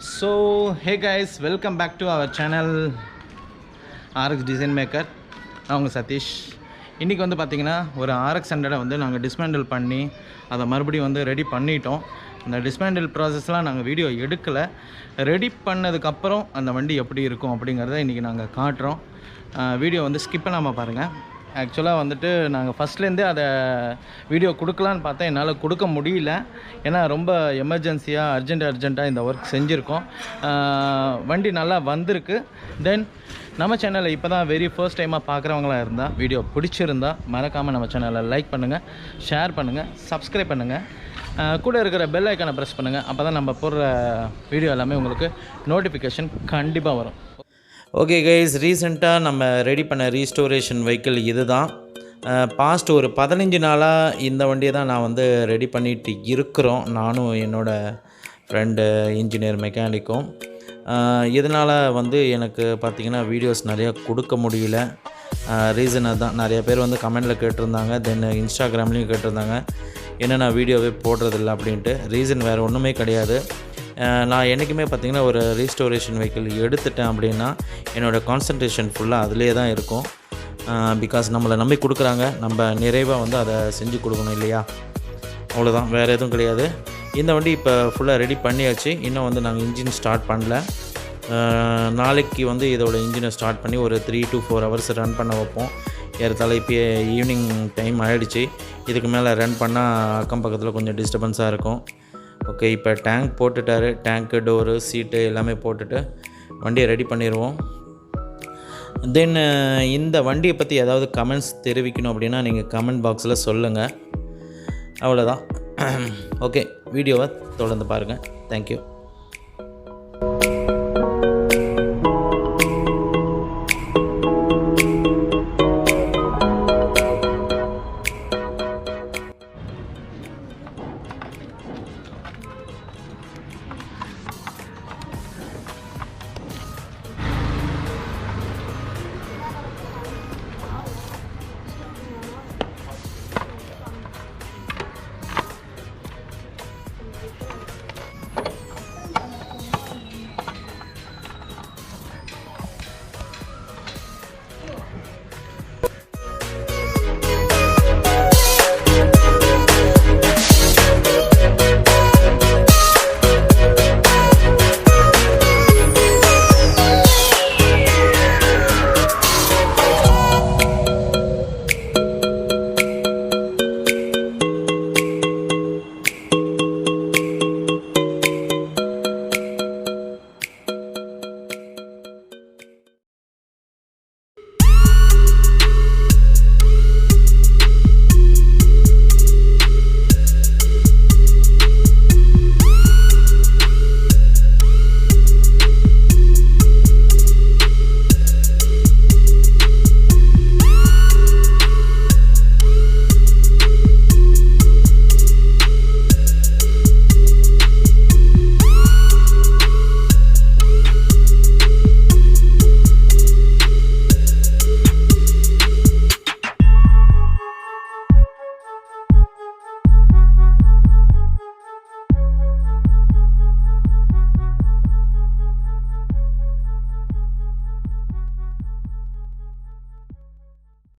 So hey guys, welcome back to our channel RX Design Maker. நான் உங்கள் சதீஷ். இன்றைக்கி வந்து பார்த்திங்கன்னா ஒரு rx100 வந்து நாங்கள் டிஸ்மேண்டில் பண்ணி அதை மறுபடியும் வந்து ரெடி பண்ணிட்டோம். அந்த டிஸ்மேண்டில் ப்ராசஸ்லாம் நாங்கள் வீடியோ எடுக்கலை. ரெடி பண்ணதுக்கப்புறம் அந்த வண்டி எப்படி இருக்கும் அப்படிங்கிறத இன்றைக்கி நாங்கள் காட்டுறோம். வீடியோ வந்து ஸ்கிப் பண்ணாமல் பாருங்கள். ஆக்சுவலாக வந்துட்டு நாங்கள் ஃபஸ்ட்லேருந்தே அதை வீடியோ கொடுக்கலான்னு பார்த்தா என்னால் கொடுக்க முடியல. ஏன்னா ரொம்ப எமர்ஜென்சியாக அர்ஜெண்ட்டாக இந்த ஒர்க் செஞ்சுருக்கோம். வண்டி நல்லா வந்திருக்கு. தென் நம்ம சேனலை இப்போ தான் வெரி ஃபர்ஸ்ட் டைமாக பார்க்குறவங்களாக இருந்தால் வீடியோ பிடிச்சிருந்தா மறக்காமல் நம்ம சேனலை லைக் பண்ணுங்கள், ஷேர் பண்ணுங்கள், சப்ஸ்கிரைப் பண்ணுங்கள், கூட இருக்கிற பெல் ஐக்கானை ப்ரெஸ் பண்ணுங்கள். அப்போ தான் நம்ம போடுற வீடியோ எல்லாமே உங்களுக்கு நோட்டிஃபிகேஷன் கண்டிப்பாக வரும். ஓகே கைஸ், ரீசெண்டாக நம்ம ரெடி பண்ண ரீஸ்டோரேஷன் வெஹிக்கிள் இது தான். பாஸ்ட் ஒரு 15 நாளாக இந்த வண்டியை தான் நான் வந்து ரெடி பண்ணிட்டு இருக்கிறோம். நானும் என்னோடய ஃப்ரெண்டு இன்ஜினியர் மெக்கானிக்கும். இதனால் வந்து எனக்கு பார்த்திங்கன்னா வீடியோஸ் நிறையா கொடுக்க முடியல. ரீசன் அதுதான். நிறைய பேர் வந்து கமெண்டில் கேட்டிருந்தாங்க, தென் இன்ஸ்டாகிராம்லேயும் கேட்டிருந்தாங்க என்னென்ன வீடியோவே போடுறதில்ல அப்படின்ட்டு. ரீசன் வேறு ஒன்றுமே கிடையாது. நான் என்றைக்குமே பார்த்திங்கன்னா ஒரு ரீஸ்டோரேஷன் வெஹிக்கிள் எடுத்துட்டேன் அப்படின்னா என்னோடய கான்சன்ட்ரேஷன் ஃபுல்லாக அதிலே தான் இருக்கும். பிகாஸ் நம்மளை நம்பி கொடுக்குறாங்க, நம்ம நிறைவாக வந்து அதை செஞ்சு கொடுக்கணும் இல்லையா? அவ்வளோதான், வேறு எதுவும் கிடையாது. இந்த வண்டி இப்போ ஃபுல்லாக ரெடி பண்ணியாச்சு. இன்னும் வந்து நாங்கள் இன்ஜின் ஸ்டார்ட் பண்ணல. நாளைக்கு வந்து இதோட இன்ஜினை ஸ்டார்ட் பண்ணி ஒரு 3 to 4 hours ரன் பண்ண வைப்போம். ஏறத்தாழ இப்போ ஈவினிங் டைம் ஆகிடுச்சு. இதுக்கு மேலே ரன் பண்ணால் அக்கம் பக்கத்தில் கொஞ்சம் டிஸ்டர்பன்ஸாக இருக்கும். ஓகே, இப்போ டேங்க் போட்டுட்டார். டேங்க்கு, டோரு, சீட்டு எல்லாமே போட்டுட்டு வண்டியை ரெடி பண்ணிடுவோம். தென் இந்த வண்டியை பற்றி ஏதாவது கமெண்ட்ஸ் தெரிவிக்கணும் அப்படின்னா நீங்கள் கமெண்ட் பாக்ஸில் சொல்லுங்கள். அவ்வளோதான். ஓகே, வீடியோவை தொடர்ந்து பாருங்கள். தேங்க்யூ.